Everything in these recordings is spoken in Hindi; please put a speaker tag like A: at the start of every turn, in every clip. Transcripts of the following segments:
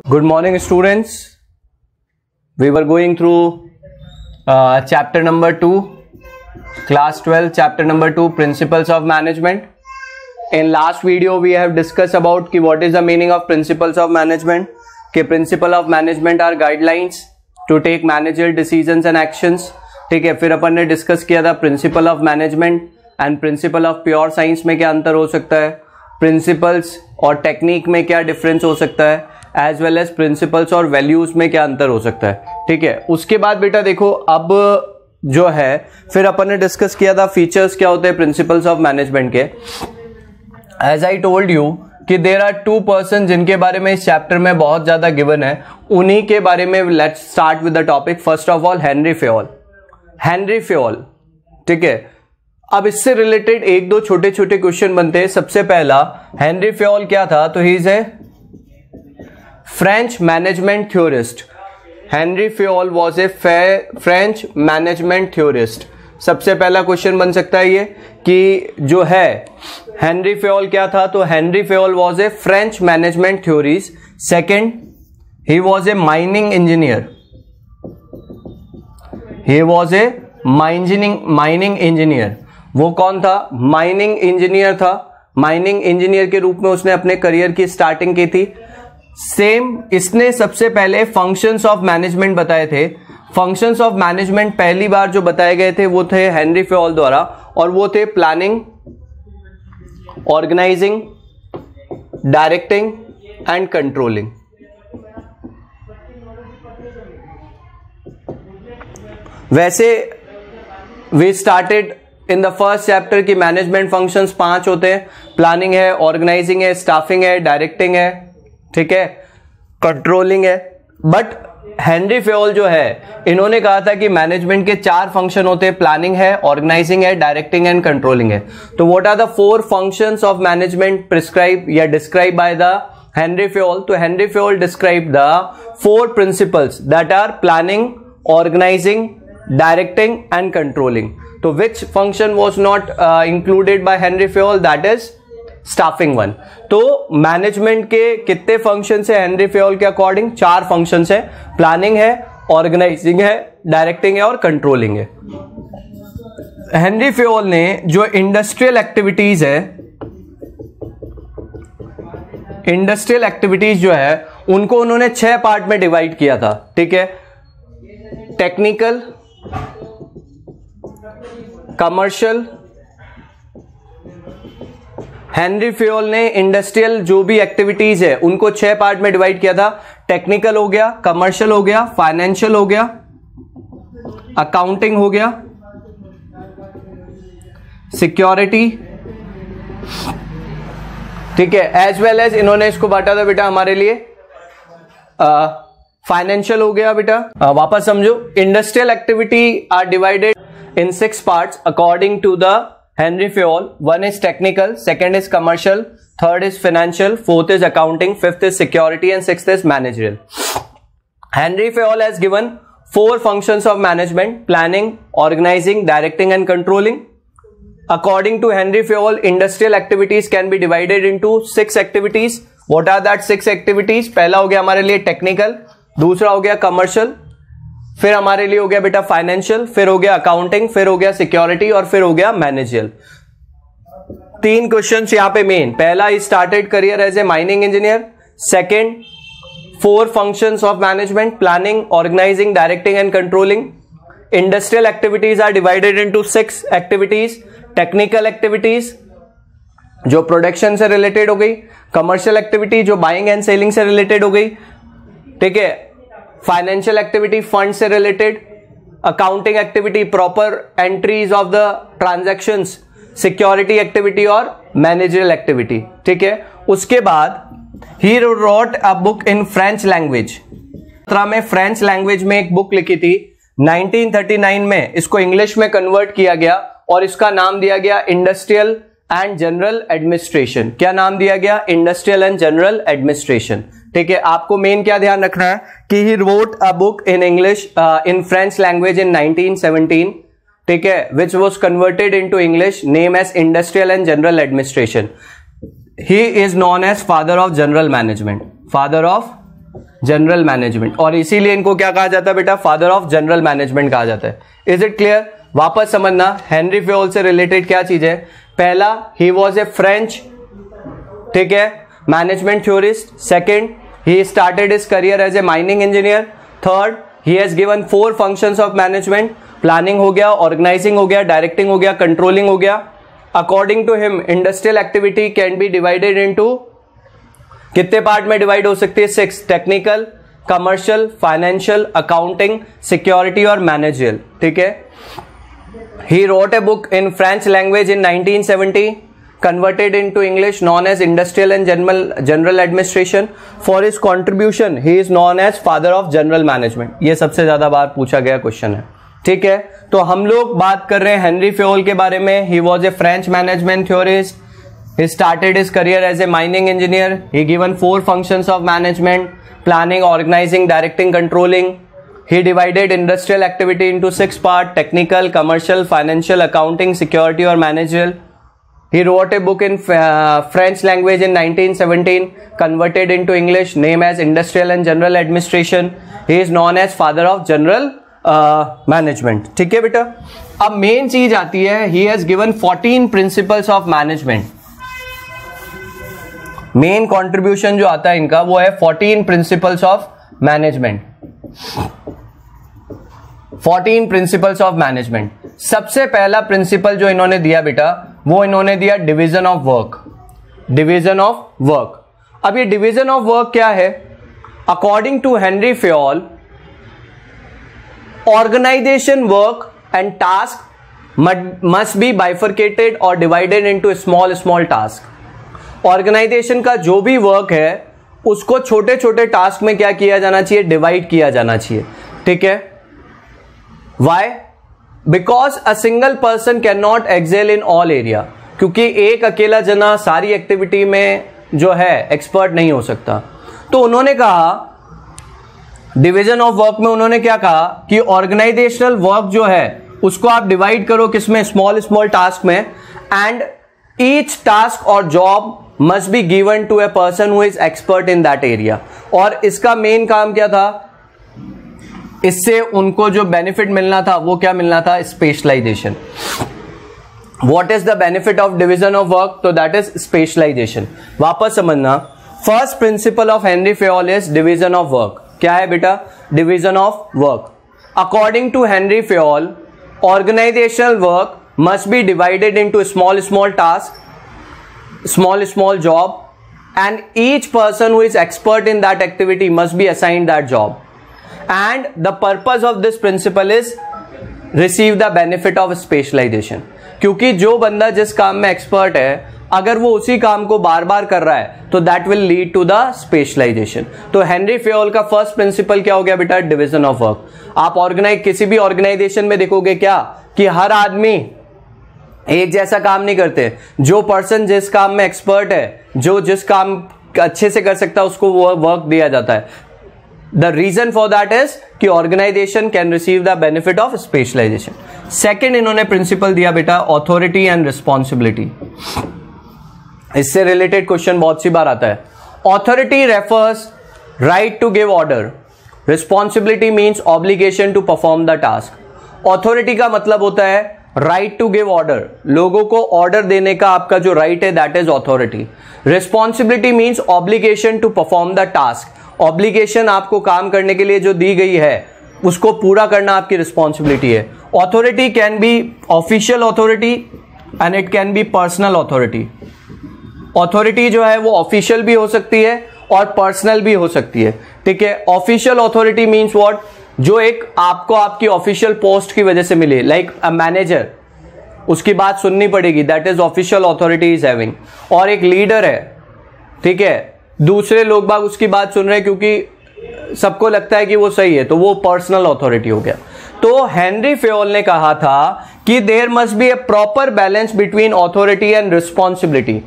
A: Good morning, students. We were going through chapter number 2, class 12, chapter number 2, principles of management. In last video, we have discussed about what is the meaning of principles of management. Principle of management are guidelines to take managerial decisions and actions. ठीक है, फिर अपन ने डिस्कस किया था principle of management and principle of pure science में क्या अंतर हो सकता है, प्रिंसिपल्स और टेक्निक में क्या डिफरेंस हो सकता है, एज वेल एज प्रिंसिपल्स और वैल्यूज में क्या अंतर हो सकता है. ठीक है, उसके बाद बेटा देखो अब जो है फिर अपन ने डिस्कस किया था फीचर्स क्या होते हैं प्रिंसिपल्स ऑफ मैनेजमेंट के. एज आई टोल्ड यू कि देयर आर 2 पर्सन जिनके बारे में इस चैप्टर में बहुत ज्यादा गिवन है, उन्हीं के बारे में let's start with the topic. First of all Henry Fayol. Henry Fayol, ठीक है. अब इससे रिलेटेड एक दो छोटे छोटे क्वेश्चन बनते हैं. सबसे पहला, हेनरी फेयोल क्या था, तो he is a French management theorist. Henry Fayol was a French management theorist. सबसे पहला क्वेश्चन बन सकता है ये कि जो है हेनरी फेयोल क्या था, तो Henry Fayol was a French management theories. Second, he was a mining engineer. He was a mining engineer. वो कौन था, माइनिंग इंजीनियर था. माइनिंग इंजीनियर के रूप में उसने अपने करियर की स्टार्टिंग की थी. सेम इसने सबसे पहले फंक्शंस ऑफ मैनेजमेंट बताए थे. फंक्शंस ऑफ मैनेजमेंट पहली बार जो बताए गए थे वो थे हेनरी फेयोल द्वारा, और वो थे planning, organising, directing and controlling. वैसे we started in the first chapter की मैनेजमेंट फंक्शंस 5 होते हैं. प्लानिंग है, ऑर्गेनाइजिंग है, स्टाफिंग है, डायरेक्टिंग है, ठीक है, कंट्रोलिंग है. बट हेनरी फेयोल जो है इन्होंने कहा था कि मैनेजमेंट के 4 फंक्शन होते हैं, प्लानिंग है, ऑर्गेनाइजिंग है, डायरेक्टिंग एंड कंट्रोलिंग है. तो what are the 4 functions of management prescribe या describe by the Henri Fayol. तो Henry Fayol describe the 4 principles that are planning, organising, directing and controlling. तो which function was not included by Henri Fayol, that is staffing one. तो मैनेजमेंट के कितने फंक्शन है हेनरी फेयोल के अकॉर्डिंग, 4 फंक्शन है. प्लानिंग है, ऑर्गेनाइजिंग है, डायरेक्टिंग है और कंट्रोलिंग है. हेनरी फेयोल ने जो इंडस्ट्रियल एक्टिविटीज है, इंडस्ट्रियल एक्टिविटीज जो है उनको उन्होंने 6 पार्ट में डिवाइड किया था. ठीक है, टेक्निकल, कमर्शियल. हेनरी फेयोल ने इंडस्ट्रियल जो भी एक्टिविटीज है उनको 6 पार्ट में डिवाइड किया था. टेक्निकल हो गया, कमर्शियल हो गया, फाइनेंशियल हो गया, अकाउंटिंग हो गया, सिक्योरिटी, ठीक है, एज वेल एज इन्होंने इसको बांटा था बेटा हमारे लिए फाइनेंशियल हो गया बेटा. वापस समझो, industrial activity are divided in 6 parts according to the Henry Fayol. 1 is technical, 2nd is commercial, 3rd is financial, 4th is accounting, 5th is security and 6th is managerial. Henry Fayol has given 4 functions of management: planning, organizing, directing and controlling. According to Henry Fayol, industrial activities can be divided into 6 activities. What are that 6 activities? पहला हो गया हमारे लिए technical, दूसरा हो गया commercial, फिर हमारे लिए हो गया बेटा फाइनेंशियल, फिर हो गया अकाउंटिंग, फिर हो गया सिक्योरिटी और फिर हो गया मैनेजरियल. 3 क्वेश्चंस यहां पे मेन. पहला, he started career as a mining engineer. Second, 4 functions of management: planning, organising, directing and controlling. Industrial activities are divided into 6 activities. Technical activities जो प्रोडक्शन से रिलेटेड हो गई, कमर्शियल एक्टिविटी जो बाइंग एंड सेलिंग से रिलेटेड हो गई, ठीक है, फाइनेंशियल एक्टिविटी फंड से related, accounting activity proper entries of the transactions, security activity और मैनेजरियल एक्टिविटी. ठीक है, उसके बाद ही wrote a book in French language. में फ्रेंच लैंग्वेज में एक बुक लिखी थी 1939 में. इसको इंग्लिश में कन्वर्ट किया गया और इसका नाम दिया गया इंडस्ट्रियल एंड जनरल एडमिनिस्ट्रेशन. क्या नाम दिया गया, इंडस्ट्रियल एंड जनरल एडमिनिस्ट्रेशन. ठीक है, आपको मेन क्या ध्यान रखना है कि he wrote a book in English in French language in 1917. ठीक है, which was converted into English, name as industrial and general administration. He is known as father of general management. Father of general management, और इसीलिए इनको क्या कहा जाता है बेटा, फादर ऑफ जनरल मैनेजमेंट कहा जाता है। Is it clear? वापस समझना, हेनरी फेयोल से रिलेटेड क्या चीज है। पहला, ही वॉज ए फ्रेंच, ठीक है, management theorist. Second, he started his career as a mining engineer. Third, he has given 4 functions of management, planning हो गया, ऑर्गेनाइजिंग हो गया, डायरेक्टिंग हो गया, कंट्रोलिंग हो गया। According to him industrial activity can be divided into, कितने पार्ट में डिवाइड हो सकती है? 6, technical, commercial, financial, accounting, security और मैनेजरियल, ठीक है। He wrote a book in French language in 1970, converted into English, known as Industrial and General Administration. For his contribution, he is known as Father of General Management. ये सबसे ज्यादा बार पूछा गया क्वेश्चन है, ठीक है। तो हम लोग बात कर रहे हैं हेनरी फेयोल के बारे में। He was a French management theorist. He started his career as a mining engineer. He given 4 functions of management: planning, organizing, directing, controlling. He divided industrial activity into 6 parts: technical, commercial, financial, accounting, security or managerial. He wrote a book in French language in 1917, converted into English, named as Industrial and General Administration. He is known as Father of General Management. ठीक है बेटा। अब मेन चीज आती है, he has given 14 principles of management. Main contribution जो आता है इनका वो है 14 principles of management. 14 principles of management. सबसे पहला प्रिंसिपल जो इन्होंने दिया बेटा, वो इन्होंने दिया division of work. Division of work. अब ये डिवीजन ऑफ वर्क क्या है? According to Henry Fayol, organisation work and task must be bifurcated और divided into small small task. Organisation का जो भी वर्क है उसको छोटे छोटे टास्क में क्या किया जाना चाहिए? डिवाइड किया जाना चाहिए, ठीक है। Why? Because a single person can not excel in all area, क्योंकि एक अकेला जना सारी एक्टिविटी में जो है एक्सपर्ट नहीं हो सकता। तो उन्होंने कहा डिवीजन ऑफ वर्क में, उन्होंने क्या कहा कि ऑर्गेनाइजेशनल वर्क जो है उसको आप डिवाइड करो किसमें? स्मॉल स्मॉल टास्क में, एंड ईच टास्क और job must be given to a person who is expert in that area. और इसका मेन काम क्या था? इससे उनको जो बेनिफिट मिलना था वो क्या मिलना था? Specialisation. What is the benefit of division of work? तो दैट इज स्पेशलाइजेशन। वापस समझना, first principle of Henry Fayol is division of work. क्या है बेटा? Division of work. According to Henry Fayol, organisational work must be divided into small small task, small job, and each person who is expert in that activity must be assigned that job. And the purpose of this principle is receive the benefit of specialization. क्योंकि जो बंदा जिस काम में एक्सपर्ट है, अगर वो उसी काम को बार बार कर रहा है तो that will lead to the specialisation. तो हेनरी फेयोल का फर्स्ट प्रिंसिपल क्या हो गया बेटा? Division of work. आप किसी भी ऑर्गेनाइजेशन में देखोगे क्या कि हर आदमी एक जैसा काम नहीं करते। जो पर्सन जिस काम में एक्सपर्ट है, जो जिस काम अच्छे से कर सकता है, उसको वो वर्क दिया जाता है। The reason for that is कि organisation can receive the benefit of specialisation. Second इन्होंने प्रिंसिपल दिया बेटा, ऑथोरिटी एंड रिस्पॉन्सिबिलिटी। इससे रिलेटेड क्वेश्चन बहुत सी बार आता है। Authority refers right to give order, responsibility means obligation to perform the task. Authority का मतलब होता है राइट टू गिव ऑर्डर, लोगों को ऑर्डर देने का आपका जो राइट है, that is authority. Responsibility means obligation to perform the task. Obligation आपको काम करने के लिए जो दी गई है उसको पूरा करना आपकी रिस्पॉन्सिबिलिटी है। Authority can B official authority and it can be personal authority. Authority जो है वो ऑफिशियल भी हो सकती है और पर्सनल भी हो सकती है, ठीक है। Official authority means what? जो एक आपको आपकी ऑफिशियल पोस्ट की वजह से मिले, लाइक अ मैनेजर, उसकी बात सुननी पड़ेगी, that is official authority is having. और एक लीडर है, ठीक है, दूसरे लोग बाग उसकी बात सुन रहे हैं क्योंकि सबको लगता है कि वो सही है, तो वो पर्सनल ऑथोरिटी हो गया। तो हेनरी फेयोल ने कहा था कि there must be a proper balance between authority and responsibility.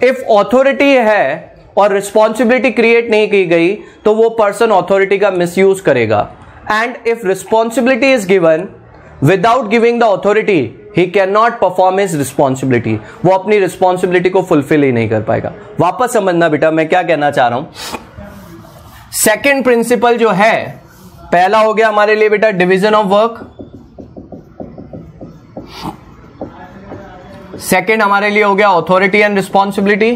A: If authority है और रिस्पॉन्सिबिलिटी क्रिएट नहीं की गई तो वो पर्सन ऑथोरिटी का मिसयूज करेगा। And if responsibility is given without giving the authority, he cannot perform his responsibility. वो अपनी responsibility को fulfill ही नहीं कर पाएगा। वापस समझना बेटा मैं क्या कहना चाह रहा हूं। सेकेंड प्रिंसिपल जो है, पहला हो गया हमारे लिए बेटा डिवीजन ऑफ वर्क, सेकेंड हमारे लिए हो गया authority and responsibility.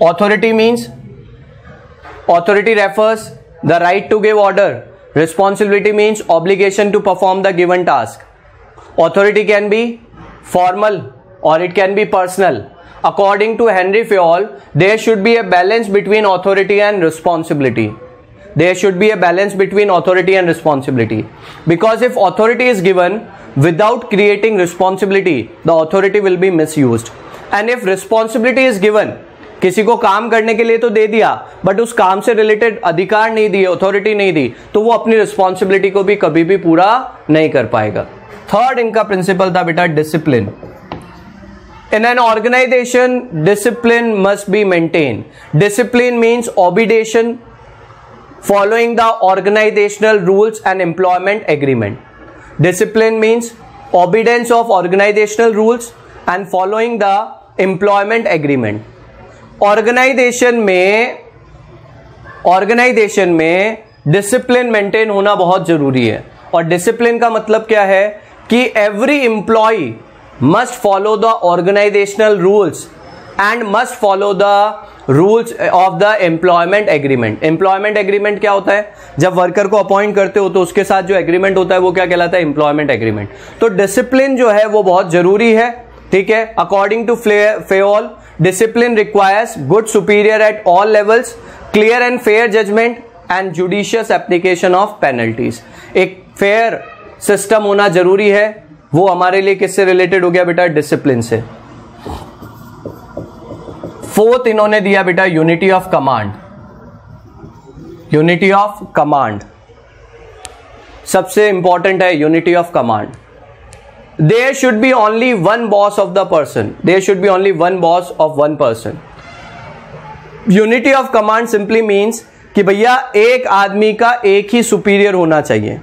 A: Authority means, authority refers the right to give order, responsibility means obligation to perform the given task. Authority can be formal और it can be personal. According to Henry Fayol, there should be a balance between authority and responsibility. There should be a balance between authority and responsibility. Because if authority is given without creating responsibility, the authority will be misused. And if responsibility is given, किसी को काम करने के लिए तो दे दिया, बट उस काम से रिलेटेड अधिकार नहीं दिए, अथॉरिटी नहीं दी, तो वो अपनी रिस्पॉन्सिबिलिटी को भी कभी भी पूरा नहीं कर पाएगा। थर्ड इनका प्रिंसिपल था बेटा discipline. In an organization, discipline must be maintained. Discipline means obedition, following the organizational rules and employment agreement. Discipline means obedience of organizational rules and following the employment agreement. Organization में discipline maintain होना बहुत जरूरी है। और discipline का मतलब क्या है कि every employee must follow the organizational rules and must follow the rules of the employment agreement. Employment agreement क्या होता है? जब वर्कर को अपॉइंट करते हो तो उसके साथ जो एग्रीमेंट होता है वो क्या कहलाता है? Employment agreement. तो डिसिप्लिन जो है वो बहुत जरूरी है, ठीक है। According to Fayol, discipline requires good superior at all levels, clear and fair judgement and judicious application of penalties. एक फेयर सिस्टम होना जरूरी है, वो हमारे लिए किससे रिलेटेड हो गया बेटा? डिसिप्लिन से। फोर्थ इन्होंने दिया बेटा unity of command. Unity of command सबसे इंपॉर्टेंट है, unity of command. There should be only one boss of the person, there should be only one boss of one person. Unity of command simply means कि भैया एक आदमी का एक ही सुपीरियर होना चाहिए,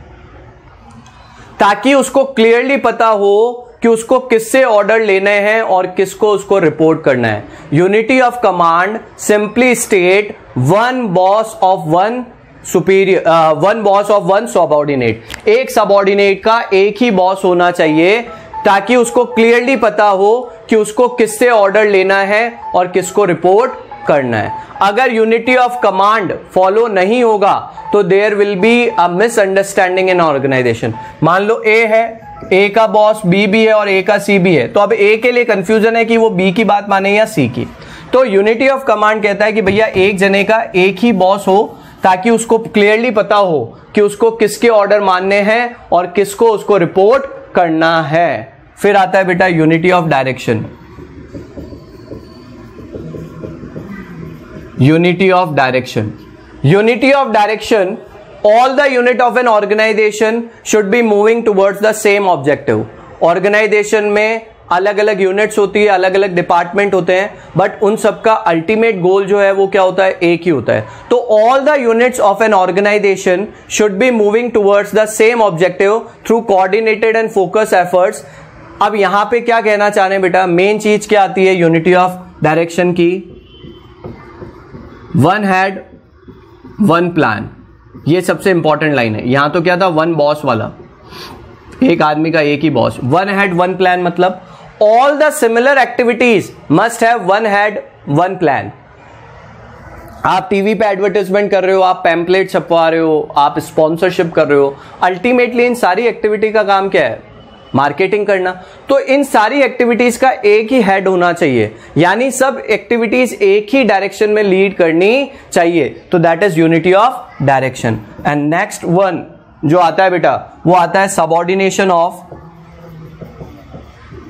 A: ताकि उसको क्लियरली पता हो कि उसको किससे ऑर्डर लेने हैं और किसको उसको रिपोर्ट करना है। Unity of command simply state one boss of one superior, one boss of one subordinate. एक सबऑर्डिनेट का एक ही बॉस होना चाहिए, ताकि उसको क्लियरली पता हो कि उसको किससे ऑर्डर लेना है और किसको रिपोर्ट करना है। अगर यूनिटी ऑफ कमांड फॉलो नहीं होगा तो there will be a misunderstanding in organisation. मान लो ए है, ए का बॉस बी भी है और ए का सी भी है, तो अब ए के लिए कंफ्यूजन है कि वो बी की बात माने या सी की। तो यूनिटी ऑफ कमांड कहता है कि भैया एक जने का एक ही बॉस हो, ताकि उसको क्लियरली पता हो कि उसको किसके ऑर्डर मानने हैं और किसको उसको रिपोर्ट करना है। फिर आता है बेटा unity of direction. Unity of direction. Unity of direction, all the unit of an organization should be moving towards the same objective. Organization में अलग अलग यूनिट्स होती है, अलग अलग डिपार्टमेंट होते हैं, बट उन सबका अल्टीमेट गोल जो है वो क्या होता है? एक ही होता है। तो all the units of an organisation should be moving towards the same objective through coordinated and focus efforts. अब यहां पे क्या कहना चाह रहे हैं बेटा? मेन चीज क्या आती है यूनिटी ऑफ डायरेक्शन की? वन हैड वन प्लान, ये सबसे इंपॉर्टेंट लाइन है। यहां तो क्या था? वन बॉस वाला, एक आदमी का एक ही boss. One head one plan मतलब all the similar activities must have one head one plan. आप टीवी पे एडवर्टाइजमेंट कर रहे हो, आप पैम्पलेट छपवा रहे हो, आप स्पॉन्सरशिप कर रहे हो, अल्टीमेटली इन सारी एक्टिविटी का काम क्या है? मार्केटिंग करना। तो इन सारी एक्टिविटीज का एक ही हेड होना चाहिए, यानी सब एक्टिविटीज एक ही डायरेक्शन में लीड करनी चाहिए। तो that is unity of direction. And next one जो आता है बेटा, वो आता है subordination of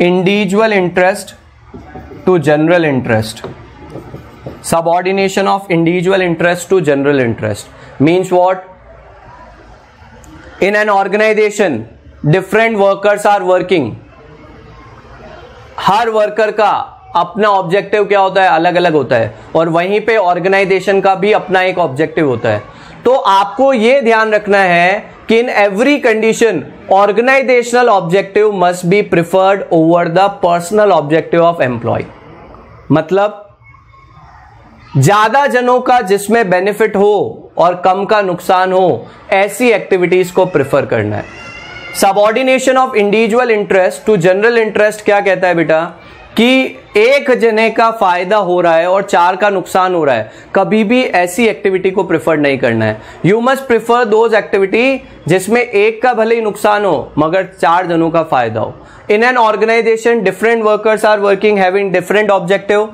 A: individual interest to general interest. Subordination of individual interest to general interest means what? In an organisation different workers are working. हर वर्कर का अपना ऑब्जेक्टिव क्या होता है? अलग अलग होता है। और वहीं पे ऑर्गेनाइजेशन का भी अपना एक ऑब्जेक्टिव होता है। तो आपको यह ध्यान रखना है कि in every condition organisational objective must be preferred over the personal objective of employee. मतलब ज्यादा जनों का जिसमें बेनिफिट हो और कम का नुकसान हो, ऐसी एक्टिविटीज को प्रिफर करना है। Subordination of individual interest to general interest क्या कहता है बेटा, कि एक जने का फायदा हो रहा है और 4 का नुकसान हो रहा है, कभी भी ऐसी एक्टिविटी को प्रिफर नहीं करना है। You must prefer those activity जिसमें एक का भले ही नुकसान हो मगर 4 जनों का फायदा हो। In an organisation different workers are working having different objective.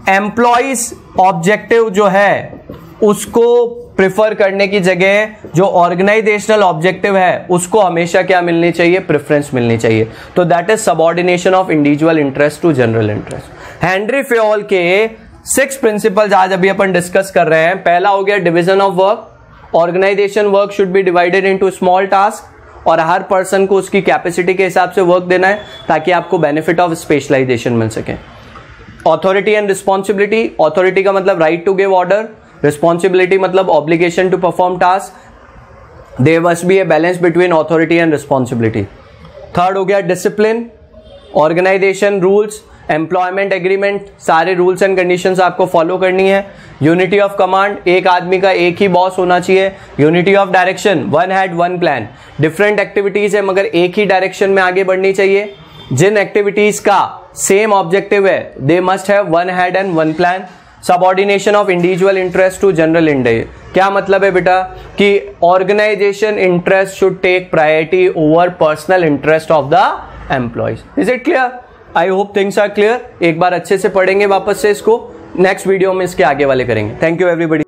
A: Employees objective जो है उसको प्रिफर करने की जगह जो ऑर्गेनाइजेशनल ऑब्जेक्टिव है उसको हमेशा क्या मिलनी चाहिए, प्रेफरेंस मिलनी चाहिए। तो that is subordination of individual interest to general interest. Henry Fayol के 6 प्रिंसिपल्स आज अभी अपन डिस्कस कर रहे हैं। पहला हो गया division of work. Organisation work should be divided into small task और हर पर्सन को उसकी कैपेसिटी के हिसाब से वर्क देना है ताकि आपको बेनिफिट ऑफ स्पेशलाइजेशन मिल सके। Authority and responsibility. ऑथोरिटी का मतलब right to give order, responsibility मतलब obligation to perform task. There must be a balance between authority and responsibility. Third हो गया discipline. Organisation rules, employment agreement, सारे रूल्स एंड कंडीशंस आपको फॉलो करनी है। यूनिटी ऑफ कमांड, एक आदमी का एक ही बॉस होना चाहिए। Unity of direction, one head one plan. Different activities है मगर एक ही डायरेक्शन में आगे बढ़नी चाहिए। जिन एक्टिविटीज का सेम ऑब्जेक्टिव है they must have one head and one plan. Subordination of individual interest to general interest. क्या मतलब है बेटा, कि organisation interest should take priority over personal interest of the employees. Is it clear? I hope things are clear. एक बार अच्छे से पढ़ेंगे वापस से इसको, नेक्स्ट वीडियो में इसके आगे वाले करेंगे। Thank you everybody.